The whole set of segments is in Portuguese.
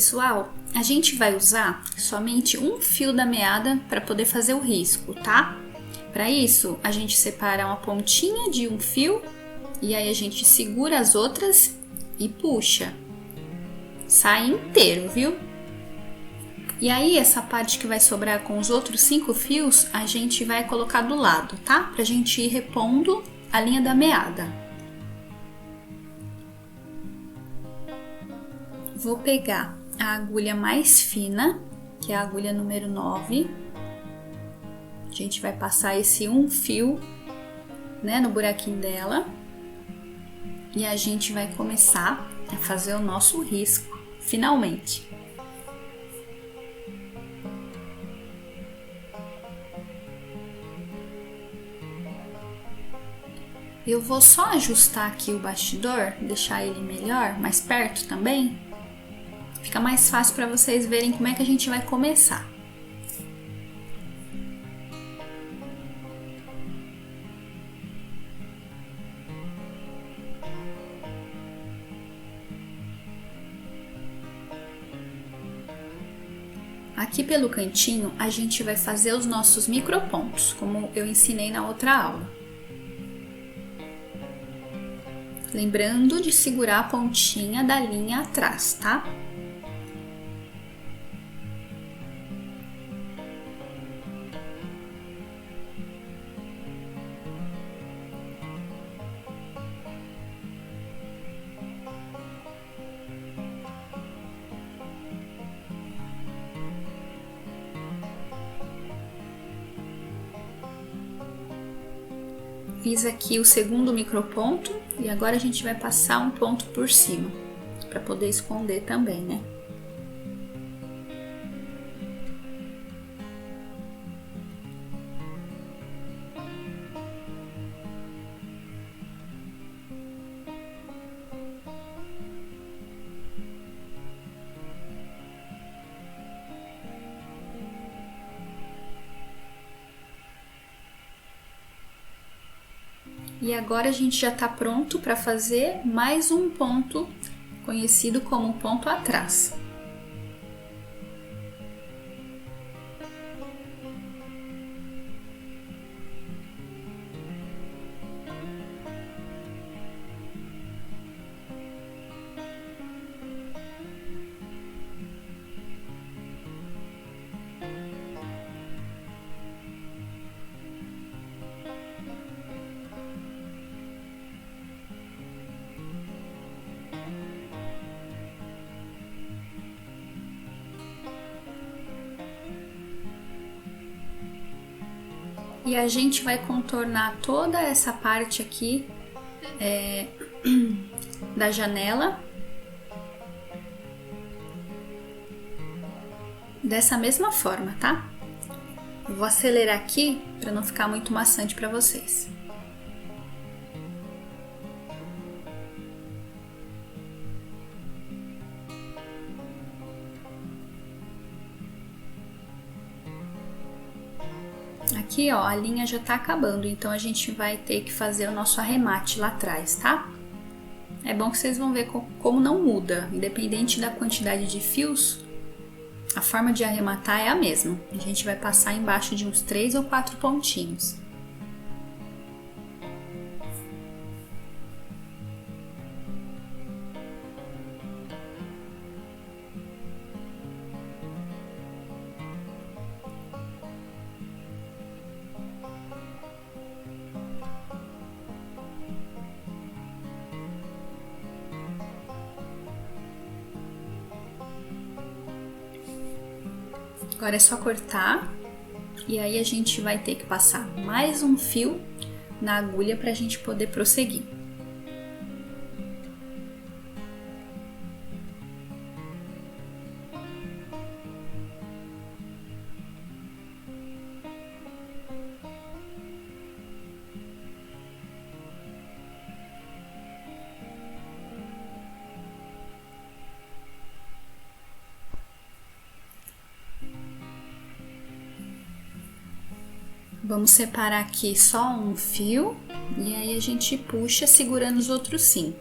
pessoal, a gente vai usar somente um fio da meada para poder fazer o risco, tá? Para isso, a gente separa uma pontinha de um fio e aí a gente segura as outras e puxa. Sai inteiro, viu? E aí, essa parte que vai sobrar com os outros 5 fios, a gente vai colocar do lado, tá? Pra gente ir repondo a linha da meada. Vou pegar a agulha mais fina, que é a agulha número 9. A gente vai passar esse um fio, né, no buraquinho dela. E a gente vai começar a fazer o nosso risco, finalmente. Eu vou só ajustar aqui o bastidor, deixar ele melhor, mais perto também. Fica mais fácil para vocês verem como é que a gente vai começar. Aqui pelo cantinho, a gente vai fazer os nossos micropontos, como eu ensinei na outra aula. Lembrando de segurar a pontinha da linha atrás, tá? Fiz aqui o segundo microponto e agora a gente vai passar um ponto por cima, para poder esconder também, né? E agora a gente já está pronto para fazer mais um ponto, conhecido como ponto atrás. E a gente vai contornar toda essa parte aqui da janela dessa mesma forma, tá? Eu vou acelerar aqui para não ficar muito maçante para vocês. Aqui, ó, a linha já tá acabando, então a gente vai ter que fazer o nosso arremate lá atrás, tá? É bom que vocês vão ver como não muda, independente da quantidade de fios, a forma de arrematar é a mesma. A gente vai passar embaixo de uns 3 ou 4 pontinhos. Agora é só cortar e aí a gente vai ter que passar mais um fio na agulha para a gente poder prosseguir. Vamos separar aqui só um fio e aí a gente puxa segurando os outros 5.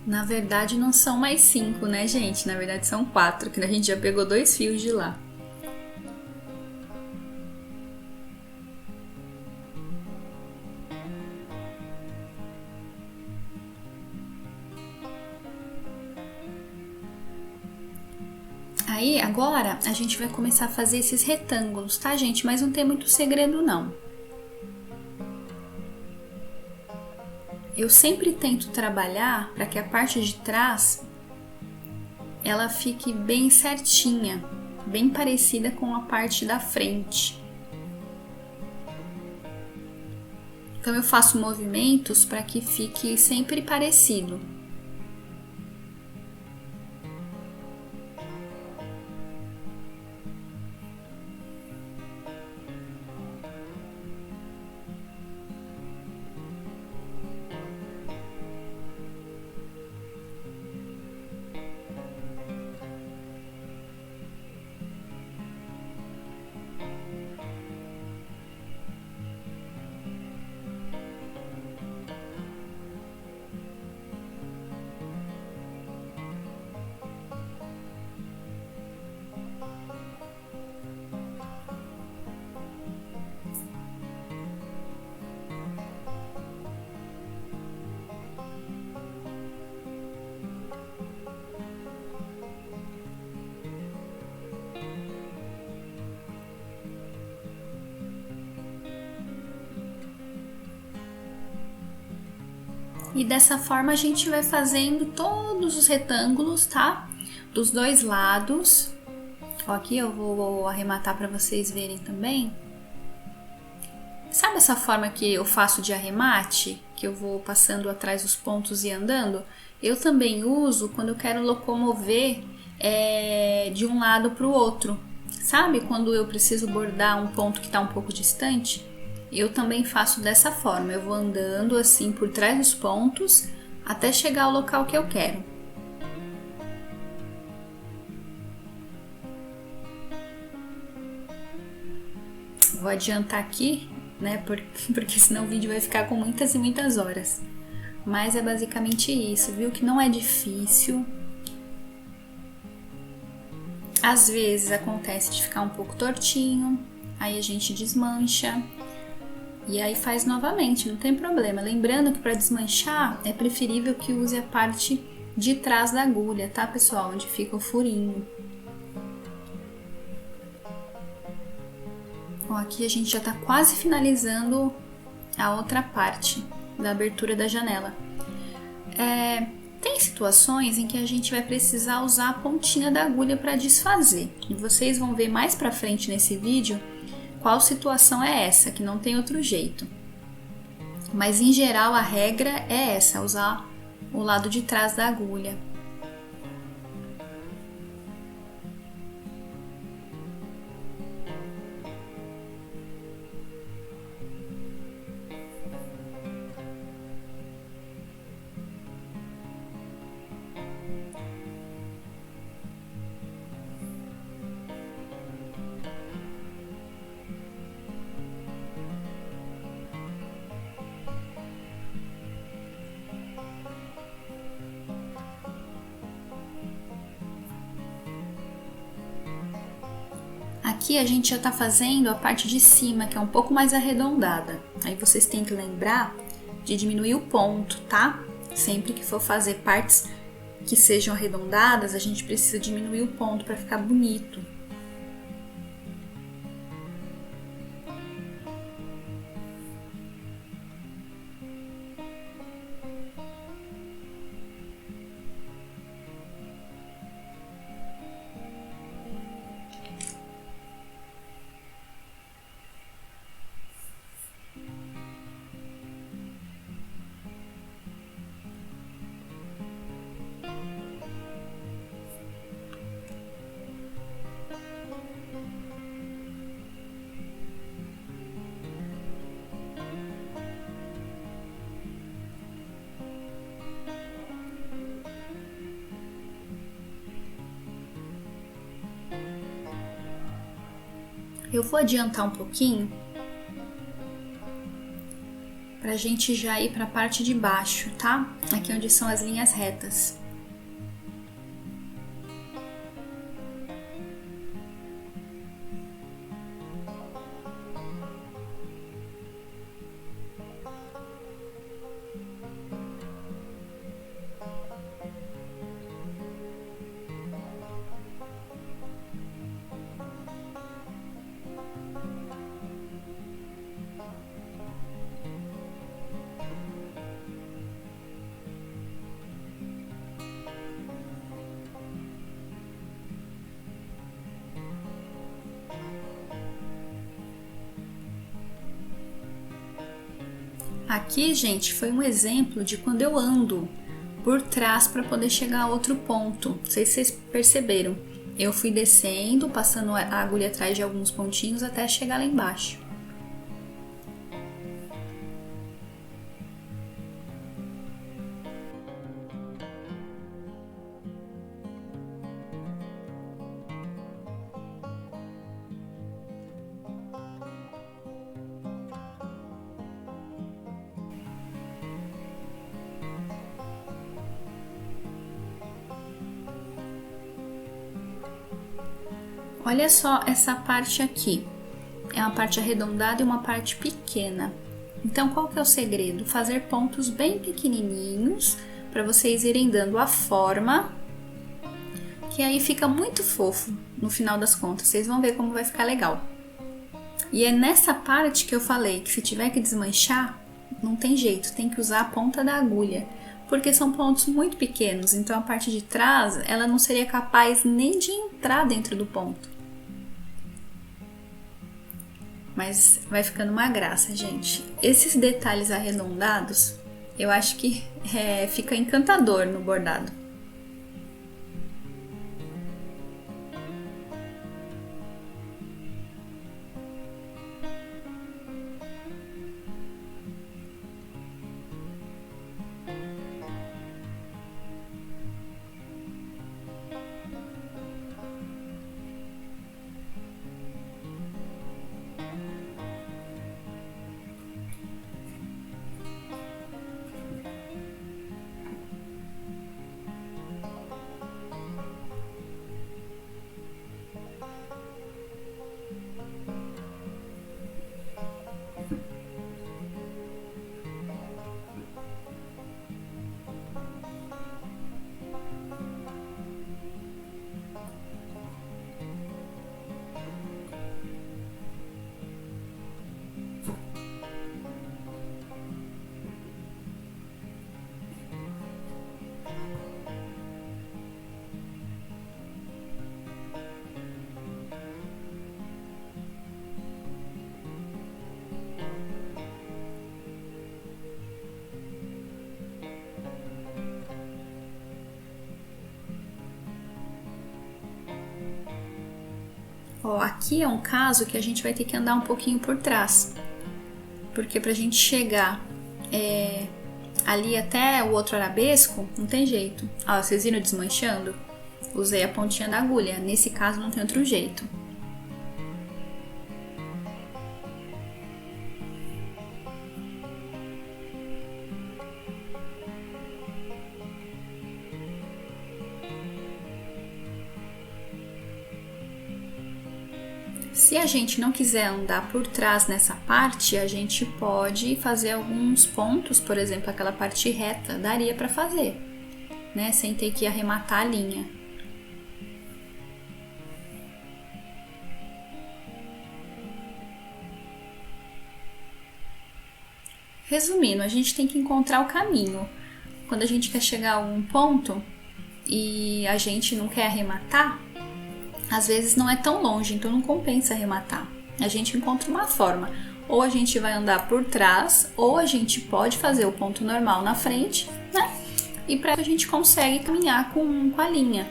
Na verdade não são mais 5, né, gente? Na verdade são 4, que a gente já pegou 2 fios de lá. Aí, agora, a gente vai começar a fazer esses retângulos, tá, gente? Mas não tem muito segredo, não. Eu sempre tento trabalhar para que a parte de trás ela fique bem certinha, bem parecida com a parte da frente. Então eu faço movimentos para que fique sempre parecido. E dessa forma a gente vai fazendo todos os retângulos, tá? Dos dois lados. Ó, aqui eu vou arrematar para vocês verem também. Sabe essa forma que eu faço de arremate? Que eu vou passando atrás dos pontos e andando? Eu também uso quando eu quero locomover de um lado para o outro. Sabe quando eu preciso bordar um ponto que está um pouco distante? Eu também faço dessa forma, eu vou andando assim por trás dos pontos até chegar ao local que eu quero. Vou adiantar aqui, né, porque senão o vídeo vai ficar com muitas e muitas horas. Mas é basicamente isso, viu? Que não é difícil. Às vezes acontece de ficar um pouco tortinho, aí a gente desmancha. E aí faz novamente, não tem problema. Lembrando que para desmanchar é preferível que use a parte de trás da agulha, tá, pessoal? Onde fica o furinho. Ó, aqui a gente já tá quase finalizando a outra parte da abertura da janela. Tem situações em que a gente vai precisar usar a pontinha da agulha para desfazer. E vocês vão ver mais pra frente nesse vídeo qual situação é essa, que não tem outro jeito. Mas em geral a regra é essa, usar o lado de trás da agulha. Aqui a gente já tá fazendo a parte de cima, que é um pouco mais arredondada. Aí vocês têm que lembrar de diminuir o ponto, tá? Sempre que for fazer partes que sejam arredondadas, a gente precisa diminuir o ponto para ficar bonito. Eu vou adiantar um pouquinho pra gente já ir pra parte de baixo, tá? Aqui onde são as linhas retas. Aqui, gente, foi um exemplo de quando eu ando por trás para poder chegar a outro ponto. Não sei se vocês perceberam. Eu fui descendo, passando a agulha atrás de alguns pontinhos até chegar lá embaixo. Olha só essa parte aqui. É uma parte arredondada e uma parte pequena. Então, qual que é o segredo? Fazer pontos bem pequenininhos para vocês irem dando a forma, que aí fica muito fofo no final das contas. Vocês vão ver como vai ficar legal. E é nessa parte que eu falei que se tiver que desmanchar, não tem jeito, tem que usar a ponta da agulha, porque são pontos muito pequenos, então a parte de trás ela não seria capaz nem de entrar dentro do ponto. Mas vai ficando uma graça, gente. Esses detalhes arredondados, eu acho que fica encantador no bordado. Ó, aqui é um caso que a gente vai ter que andar um pouquinho por trás, porque pra gente chegar ali até o outro arabesco, não tem jeito. Ó, vocês viram desmanchando? Usei a pontinha da agulha, nesse caso não tem outro jeito. Se a gente não quiser andar por trás nessa parte, a gente pode fazer alguns pontos, por exemplo, aquela parte reta, daria para fazer, né? Sem ter que arrematar a linha. Resumindo, a gente tem que encontrar o caminho. Quando a gente quer chegar a um ponto e a gente não quer arrematar, às vezes não é tão longe, então não compensa arrematar. A gente encontra uma forma. Ou a gente vai andar por trás, ou a gente pode fazer o ponto normal na frente, né? E para a gente consegue caminhar com a linha.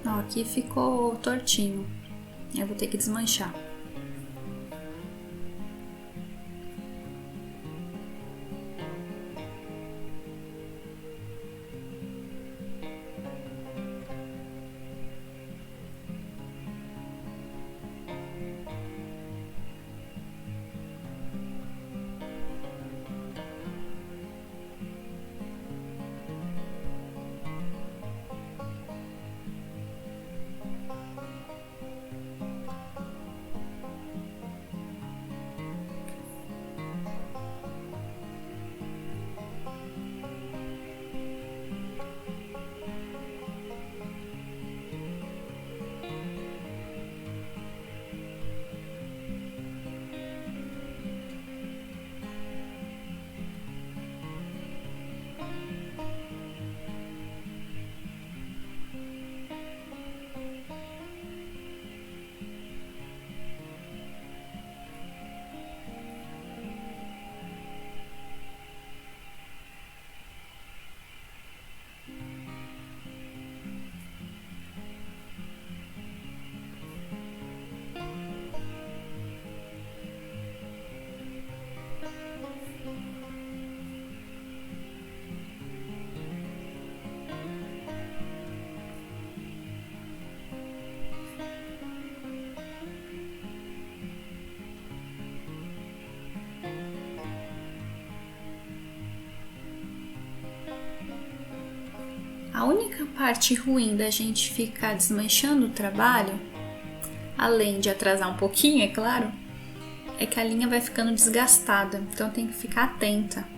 Ó, aqui ficou tortinho. Eu vou ter que desmanchar. A única parte ruim da gente ficar desmanchando o trabalho, além de atrasar um pouquinho, é claro, é que a linha vai ficando desgastada, então tem que ficar atenta.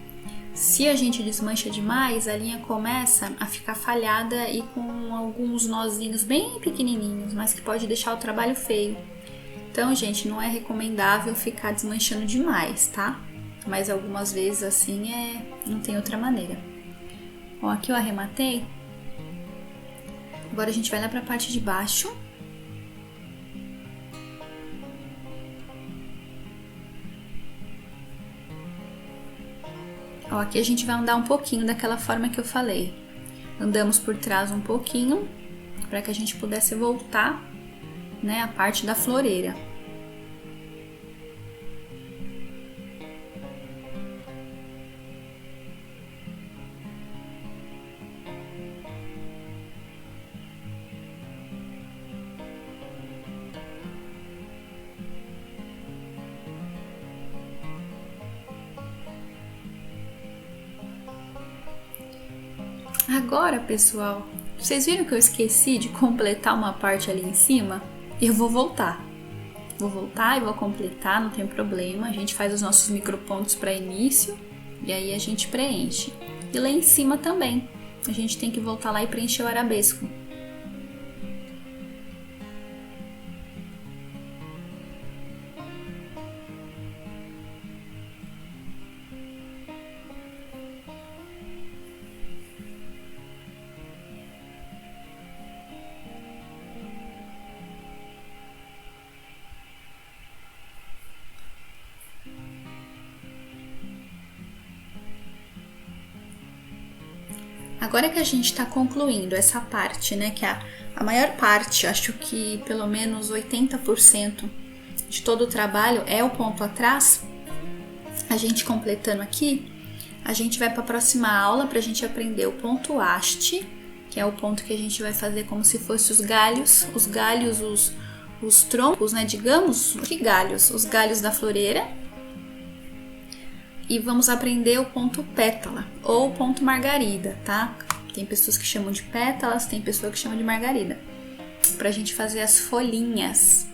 Se a gente desmancha demais, a linha começa a ficar falhada e com alguns nozinhos bem pequenininhos, mas que pode deixar o trabalho feio. Então, gente, não é recomendável ficar desmanchando demais, tá? Mas algumas vezes assim não tem outra maneira. Ó, aqui eu arrematei. Agora a gente vai lá para a parte de baixo. Ó, aqui a gente vai andar um pouquinho daquela forma que eu falei. Andamos por trás um pouquinho, para que a gente pudesse voltar, né, a parte da floreira. Agora, pessoal, vocês viram que eu esqueci de completar uma parte ali em cima? Eu vou voltar. Vou voltar e vou completar, não tem problema. A gente faz os nossos micropontos para início e aí a gente preenche. E lá em cima também, a gente tem que voltar lá e preencher o arabesco. Agora que a gente está concluindo essa parte, né, que a maior parte, acho que pelo menos 80% de todo o trabalho é o ponto atrás, a gente completando aqui, a gente vai para a próxima aula para a gente aprender o ponto haste, que é o ponto que a gente vai fazer como se fosse os galhos, os troncos, né, digamos, que galhos? Os galhos da floreira. E vamos aprender o ponto pétala ou ponto margarida, tá? Tem pessoas que chamam de pétalas, tem pessoas que chamam de margarida, pra gente fazer as folhinhas.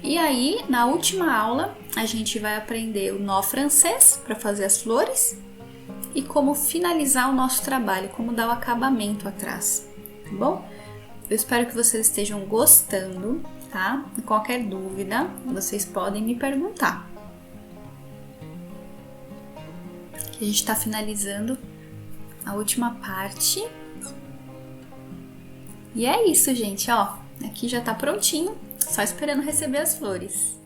E aí, na última aula, a gente vai aprender o nó francês para fazer as flores e como finalizar o nosso trabalho, como dar o acabamento atrás, tá bom? Eu espero que vocês estejam gostando, tá? E qualquer dúvida, vocês podem me perguntar. A gente tá finalizando a última parte. E é isso, gente, ó. Aqui já tá prontinho, só esperando receber as flores.